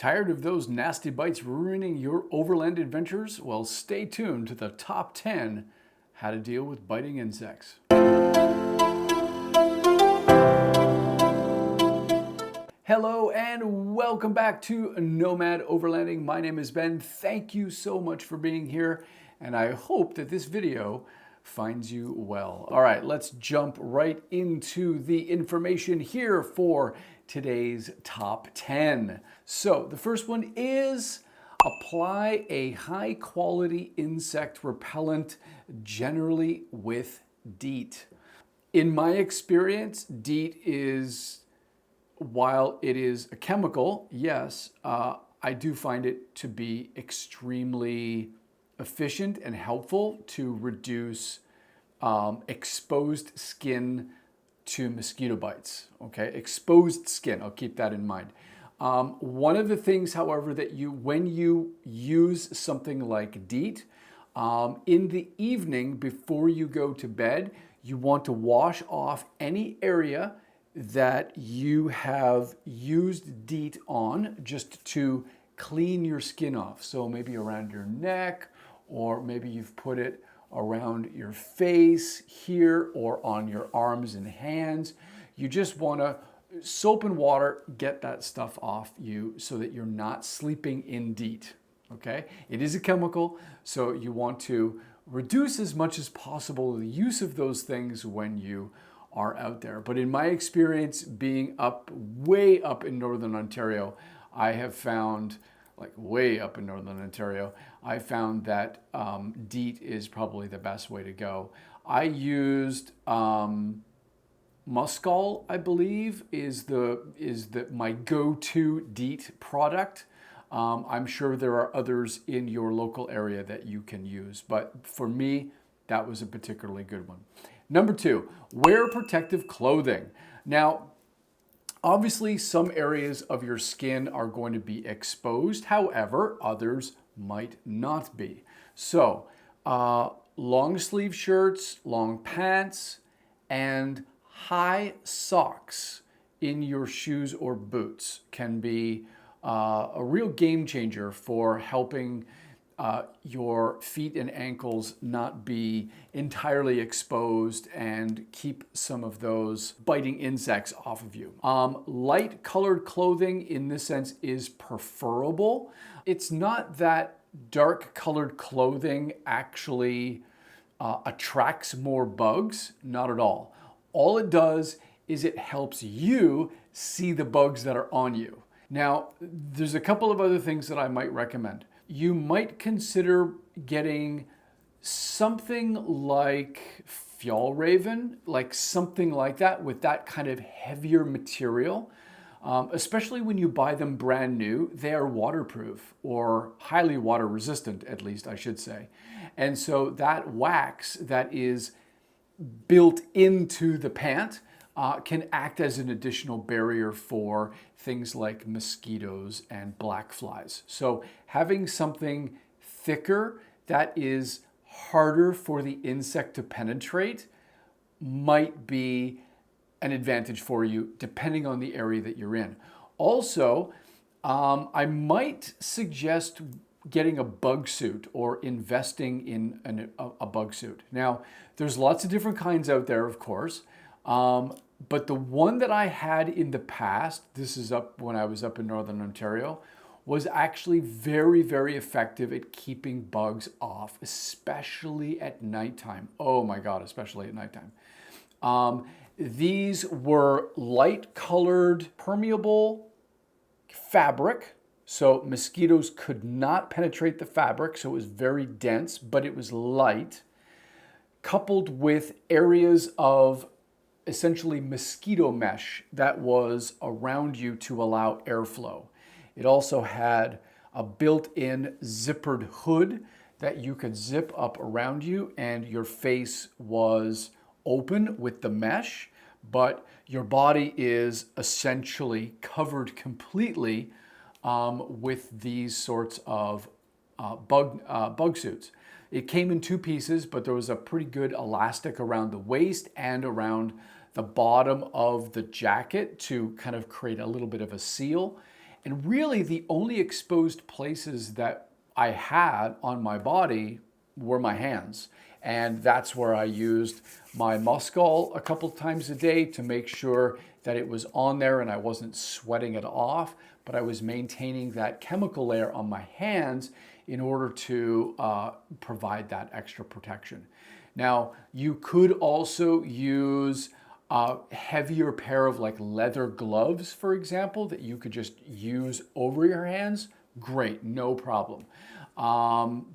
Tired of those nasty bites ruining your overland adventures? Well, stay tuned to the top 10 how to deal with biting insects. Hello and welcome back to Nomad Overlanding. My name is Ben. Thank you so much for being here, and I hope that this video finds you well. All right, let's jump right into the information here for today's top 10. So the first one is apply a high quality insect repellent, generally with DEET. In my experience, DEET is, while it is a chemical, yes, I do find it to be extremely efficient and helpful to reduce exposed skin to mosquito bites. Okay, exposed skin, I'll keep that in mind. One of the things, however, that when you use something like DEET, in the evening before you go to bed, you want to wash off any area that you have used DEET on, just to clean your skin off. So maybe around your neck, or maybe you've put it around your face here or on your arms and hands. You just want to soap and water, get that stuff off you so that you're not sleeping in DEET. Okay, it is a chemical, so you want to reduce as much as possible the use of those things when you are out there. But in my experience, being way up in Northern Ontario, I have found, like way up in Northern Ontario, I found that DEET is probably the best way to go. I used Mosquito, I believe, is my go-to DEET product. I'm sure there are others in your local area that you can use, but for me, that was a particularly good one. Number 2, wear protective clothing. Now, obviously, some areas of your skin are going to be exposed. However, others might not be. So, long sleeve shirts, long pants, and high socks in your shoes or boots can be a real game changer for helping your feet and ankles not be entirely exposed and keep some of those biting insects off of you. Light colored clothing in this sense is preferable. It's not that dark colored clothing actually attracts more bugs, not at all. All it does is it helps you see the bugs that are on you. Now, there's a couple of other things that I might recommend. You might consider getting something like Fjallraven, like something like that with that kind of heavier material. Especially when you buy them brand new, they are waterproof or highly water resistant, at least I should say. And so that wax that is built into the pant can act as an additional barrier for things like mosquitoes and black flies. So having something thicker that is harder for the insect to penetrate might be an advantage for you depending on the area that you're in. Also, I might suggest getting a bug suit or investing in a bug suit. Now, there's lots of different kinds out there, of course. But the one that I had in the past, this is up when I was up in Northern Ontario, was actually very, very effective at keeping bugs off, especially at nighttime. Oh my God, especially at nighttime. These were light colored, permeable fabric. So mosquitoes could not penetrate the fabric, so it was very dense, but it was light, coupled with areas of essentially mosquito mesh that was around you to allow airflow. It also had a built-in zippered hood that you could zip up around you, and your face was open with the mesh, but your body is essentially covered completely with these sorts of bug suits. It came in 2 pieces, but there was a pretty good elastic around the waist and around the bottom of the jacket to kind of create a little bit of a seal. And really the only exposed places that I had on my body were my hands. And that's where I used my Mosquito a couple times a day to make sure that it was on there and I wasn't sweating it off, but I was maintaining that chemical layer on my hands in order to provide that extra protection. Now, you could also use a heavier pair of like leather gloves, for example, that you could just use over your hands. Great, no problem.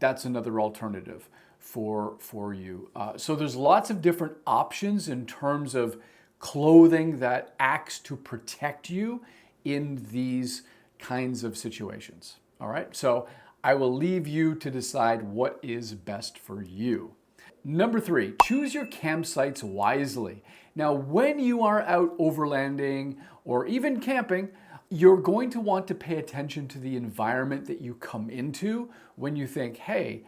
That's another alternative for you. So there's lots of different options in terms of clothing that acts to protect you in these kinds of situations. All right, so I will leave you to decide what is best for you. Number 3, choose your campsites wisely. Now, when you are out overlanding or even camping, you're going to want to pay attention to the environment that you come into when you think, hey,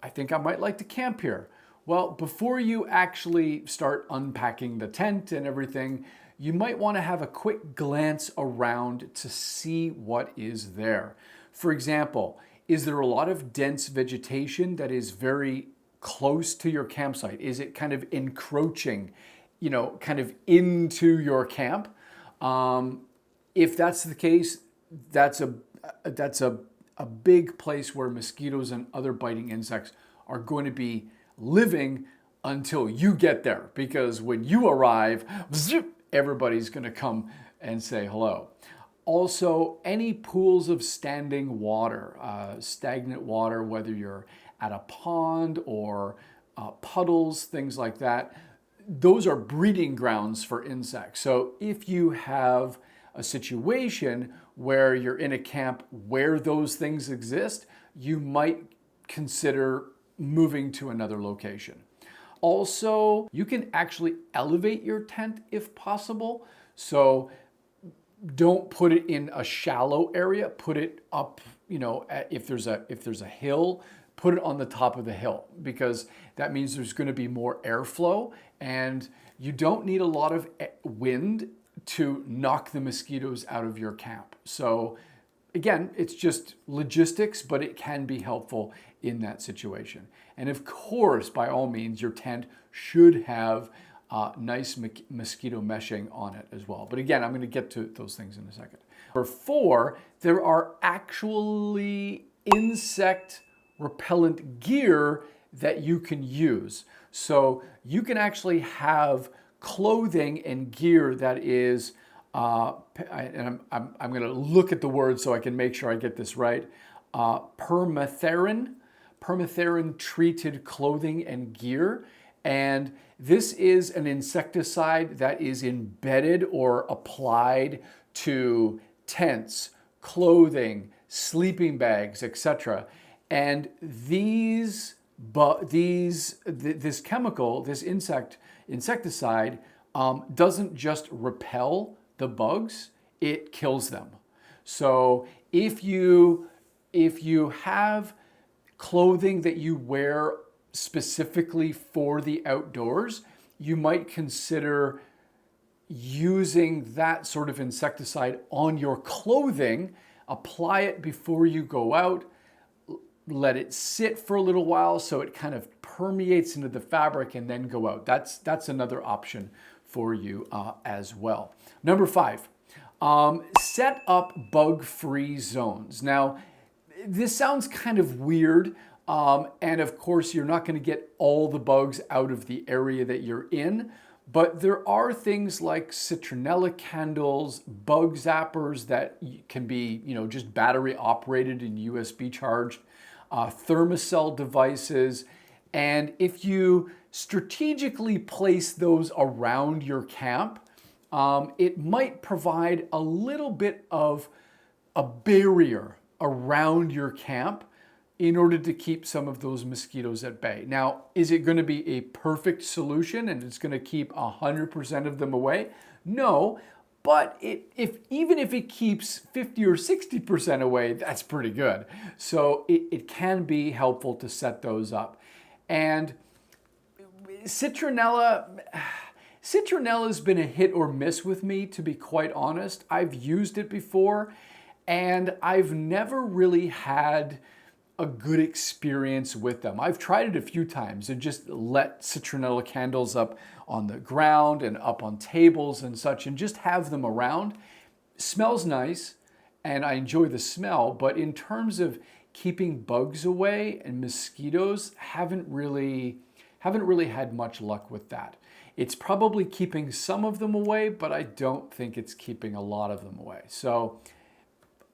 I think I might like to camp here. Well, before you actually start unpacking the tent and everything, you might want to have a quick glance around to see what is there. For example, is there a lot of dense vegetation that is very close to your campsite? Is it kind of encroaching, kind of into your camp? If that's the case, that's a big place where mosquitoes and other biting insects are going to be living until you get there, because when you arrive, everybody's going to come and say hello. Also, any pools of standing water, stagnant water, whether you're at a pond or puddles, things like that, those are breeding grounds for insects. So if you have a situation where you're in a camp where those things exist, you might consider moving to another location. Also, you can actually elevate your tent if possible. So don't put it in a shallow area, put it up, if there's a hill, put it on the top of the hill, because that means there's going to be more airflow and you don't need a lot of wind to knock the mosquitoes out of your camp. So again, it's just logistics, but it can be helpful in that situation. And of course, by all means, your tent should have nice mosquito meshing on it as well. But again, I'm going to get to those things in a second. Number 4, there are actually insect repellent gear that you can use. So you can have clothing and gear that is, and I'm going to look at the word so I can make sure I get this right, permethrin treated clothing and gear. And this is an insecticide that is embedded or applied to tents, clothing, sleeping bags, etc. And this chemical, this insecticide, doesn't just repel the bugs, it kills them. So if you have clothing that you wear specifically for the outdoors, you might consider using that sort of insecticide on your clothing. Apply it before you go out, let it sit for a little while so it kind of permeates into the fabric, and then go out. That's another option for you as well. Number 5, set up bug-free zones. Now, this sounds kind of weird, and of course you're not going to get all the bugs out of the area that you're in, but there are things like citronella candles, bug zappers that can be, just battery operated and USB charged, thermocell devices, and if you strategically place those around your camp, it might provide a little bit of a barrier around your camp in order to keep some of those mosquitoes at bay. Now, is it going to be a perfect solution and it's going to keep 100% of them away? No, but even if it keeps 50 or 60% away, that's pretty good. So it can be helpful to set those up. And citronella's been a hit or miss with me, to be quite honest. I've used it before, and I've never really had a good experience with them. I've tried it a few times and just let citronella candles up on the ground and up on tables and such and just have them around. Smells nice and I enjoy the smell, but in terms of keeping bugs away and mosquitoes, haven't really had much luck with that. It's probably keeping some of them away, but I don't think it's keeping a lot of them away. So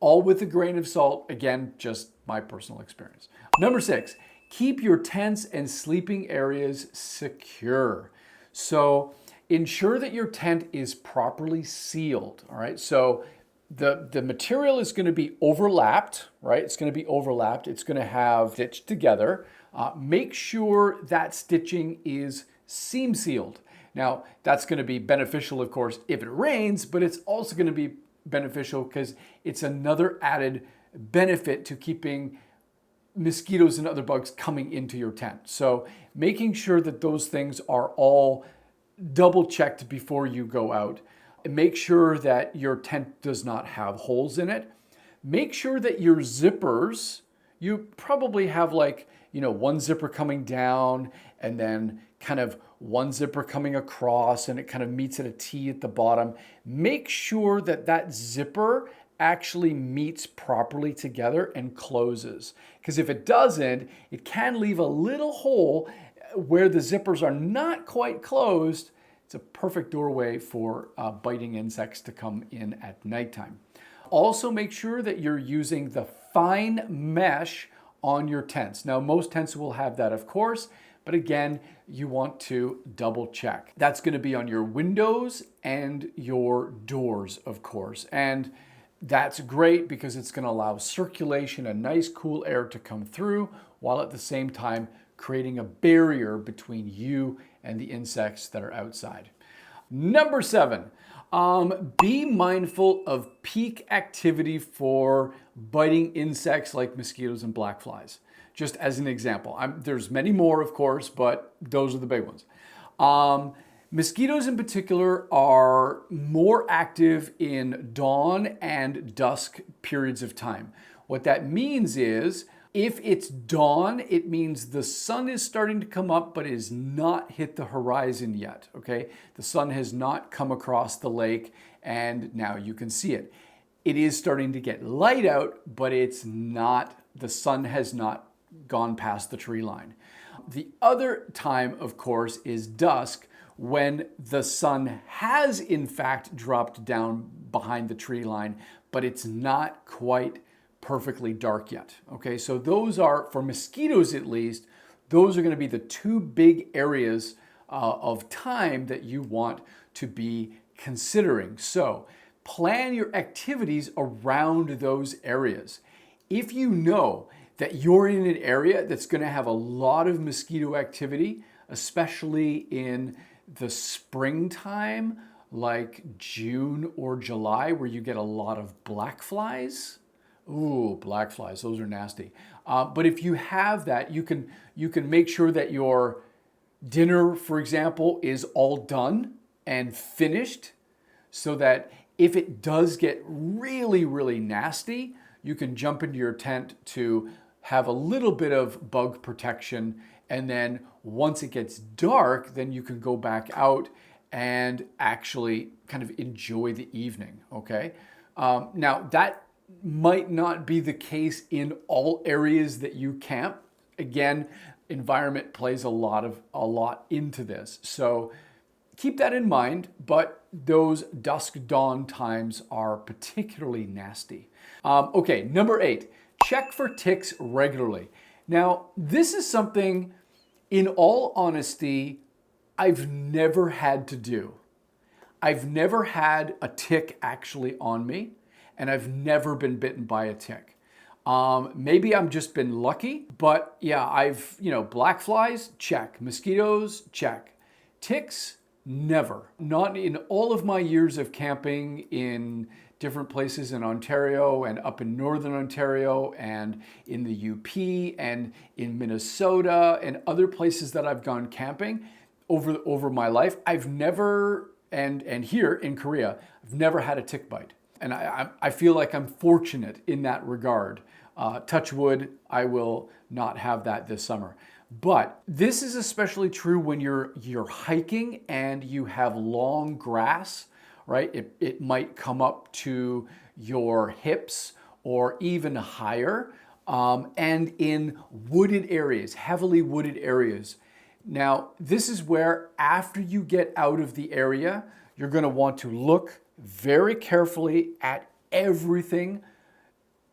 all with a grain of salt, again, just my personal experience. Number 6, keep your tents and sleeping areas secure. So ensure that your tent is properly sealed, all right? So the material is going to be overlapped, right? It's going to be overlapped. It's going to have stitched together. Make sure that stitching is seam sealed. Now, that's going to be beneficial, of course, if it rains, but it's also going to be beneficial because it's another added benefit to keeping mosquitoes and other bugs coming into your tent. So making sure that those things are all double checked before you go out. And make sure that your tent does not have holes in it. Make sure that your zippers, you probably have like, one zipper coming down and then kind of one zipper coming across and it kind of meets at a T at the bottom. Make sure that that zipper actually meets properly together and closes. Because if it doesn't, it can leave a little hole where the zippers are not quite closed. It's a perfect doorway for biting insects to come in at nighttime. Also make sure that you're using the fine mesh on your tents. Now, most tents will have that, of course, but again, you want to double check. That's going to be on your windows and your doors, of course. And that's great because it's going to allow circulation and nice cool air to come through while at the same time creating a barrier between you and the insects that are outside. Number 7, be mindful of peak activity for biting insects like mosquitoes and black flies. Just as an example, there's many more, of course, but those are the big ones. Mosquitoes in particular are more active in dawn and dusk periods of time. What that means is if it's dawn, it means the sun is starting to come up, but is not hit the horizon yet, okay? The sun has not come across the lake and now you can see it. It is starting to get light out, but the sun has not gone past the tree line. The other time, of course, is dusk, when the sun has in fact dropped down behind the tree line, but it's not quite perfectly dark yet. Okay, so those are, for mosquitoes at least, those are going to be the two big areas of time that you want to be considering. So plan your activities around those areas. If you know that you're in an area that's going to have a lot of mosquito activity, especially in the springtime, like June or July, where you get a lot of black flies. Ooh, black flies, those are nasty. But if you have that, you can make sure that your dinner, for example, is all done and finished so that if it does get really, really nasty, you can jump into your tent to have a little bit of bug protection. And then once it gets dark, then you can go back out and actually kind of enjoy the evening, okay? Now, that might not be the case in all areas that you camp. Again, environment plays a lot into this. So keep that in mind, but those dusk dawn times are particularly nasty. Okay, number 8, check for ticks regularly. Now, this is something, in all honesty, I've never had to do. I've never had a tick actually on me, and I've never been bitten by a tick. Maybe I've just been lucky, but yeah, black flies, check. Mosquitoes, check. Ticks, never. Not in all of my years of camping in different places in Ontario and up in Northern Ontario and in the UP and in Minnesota and other places that I've gone camping over my life. I've never, and here in Korea, I've never had a tick bite. And I feel like I'm fortunate in that regard. Touch wood, I will not have that this summer. But this is especially true when you're hiking and you have long grass, right? It might come up to your hips or even higher, and in wooded areas, heavily wooded areas. Now, this is where after you get out of the area, you're going to want to look very carefully at everything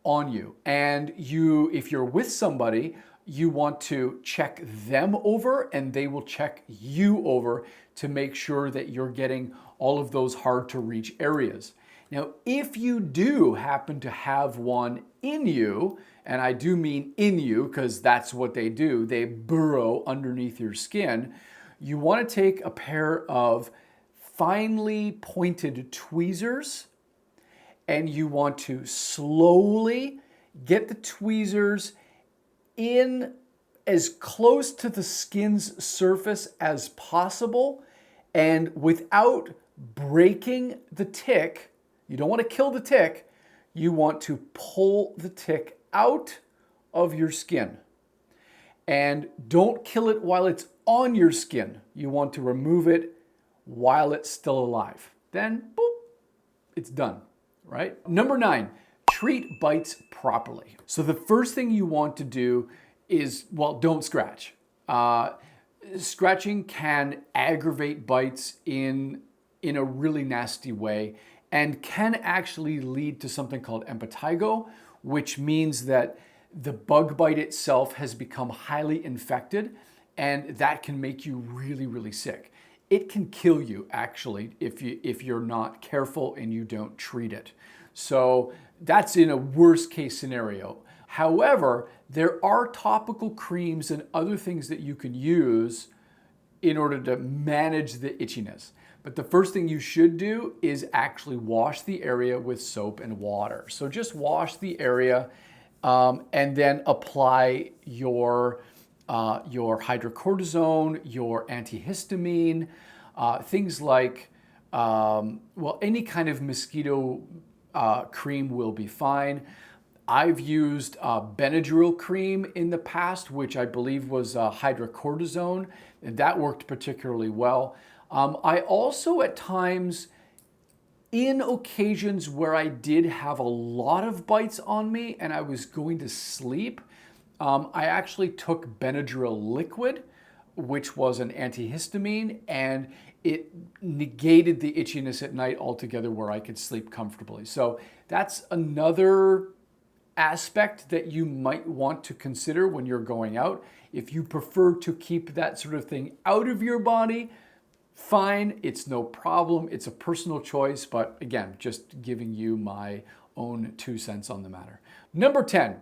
on you. And if you're with somebody, you want to check them over and they will check you over to make sure that you're getting all of those hard to reach areas. Now, if you do happen to have one in you, and I do mean in you because that's what they do, they burrow underneath your skin, you want to take a pair of finely pointed tweezers and you want to slowly get the tweezers in as close to the skin's surface as possible, and without breaking the tick. You don't want to kill the tick. You want to pull the tick out of your skin. And don't kill it while it's on your skin. You want to remove it while it's still alive. Then, boop, it's done, right? Number 9, treat bites properly. So the first thing you want to do is, well, don't scratch. Scratching can aggravate bites in a really nasty way and can actually lead to something called impetigo, which means that the bug bite itself has become highly infected, and that can make you really, really sick. It can kill you, actually, if you're not careful and you don't treat it. So that's in a worst case scenario. However, there are topical creams and other things that you can use in order to manage the itchiness. But the first thing you should do is actually wash the area with soap and water. So just wash the area and then apply your hydrocortisone, your antihistamine, things like, well, any kind of mosquito cream will be fine. I've used Benadryl cream in the past, which I believe was hydrocortisone, and that worked particularly well. I also at times, in occasions where I did have a lot of bites on me and I was going to sleep, I actually took Benadryl liquid, which was an antihistamine, and it negated the itchiness at night altogether where I could sleep comfortably. So that's another aspect that you might want to consider when you're going out. If you prefer to keep that sort of thing out of your body, fine, it's no problem. It's a personal choice, but again, just giving you my own 2 cents on the matter. Number 10,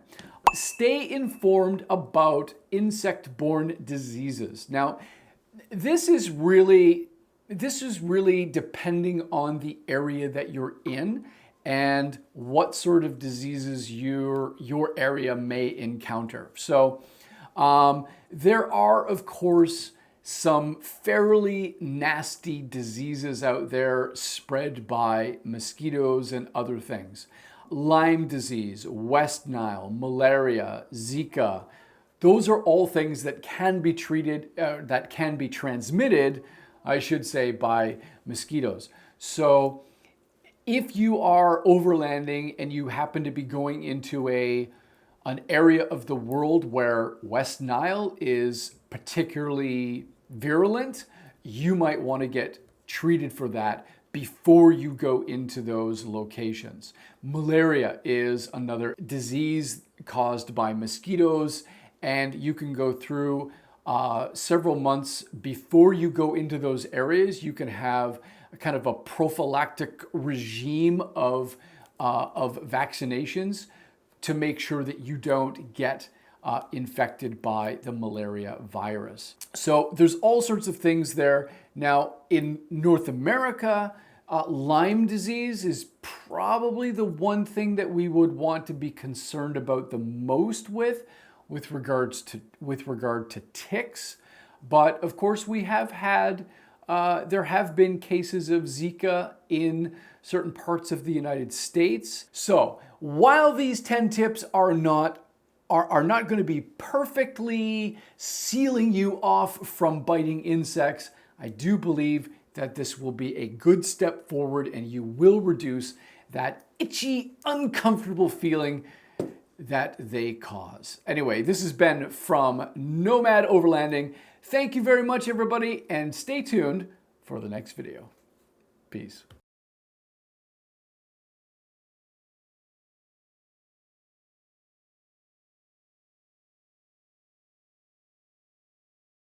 stay informed about insect-borne diseases. Now, this is really depending on the area that you're in and what sort of diseases your area may encounter. So there are, of course, some fairly nasty diseases out there spread by mosquitoes and other things. Lyme disease, West Nile, malaria, Zika, those are all things that can be treated, that can be transmitted, I should say, by mosquitoes. So if you are overlanding and you happen to be going into an area of the world where West Nile is particularly virulent, you might want to get treated for that before you go into those locations. Malaria is another disease caused by mosquitoes, and you can go through several months before you go into those areas. You can have a kind of a prophylactic regime of vaccinations to make sure that you don't get infected by the malaria virus. So there's all sorts of things there. Now, in North America, Lyme disease is probably the one thing that we would want to be concerned about the most with regard to ticks. But of course, we have had there have been cases of Zika in certain parts of the United States. So while these 10 tips are not going to be perfectly sealing you off from biting insects, I do believe that this will be a good step forward and you will reduce that itchy, uncomfortable feeling that they cause. Anyway, this has been from Nomad Overlanding. Thank you very much, everybody, and stay tuned for the next video. Peace.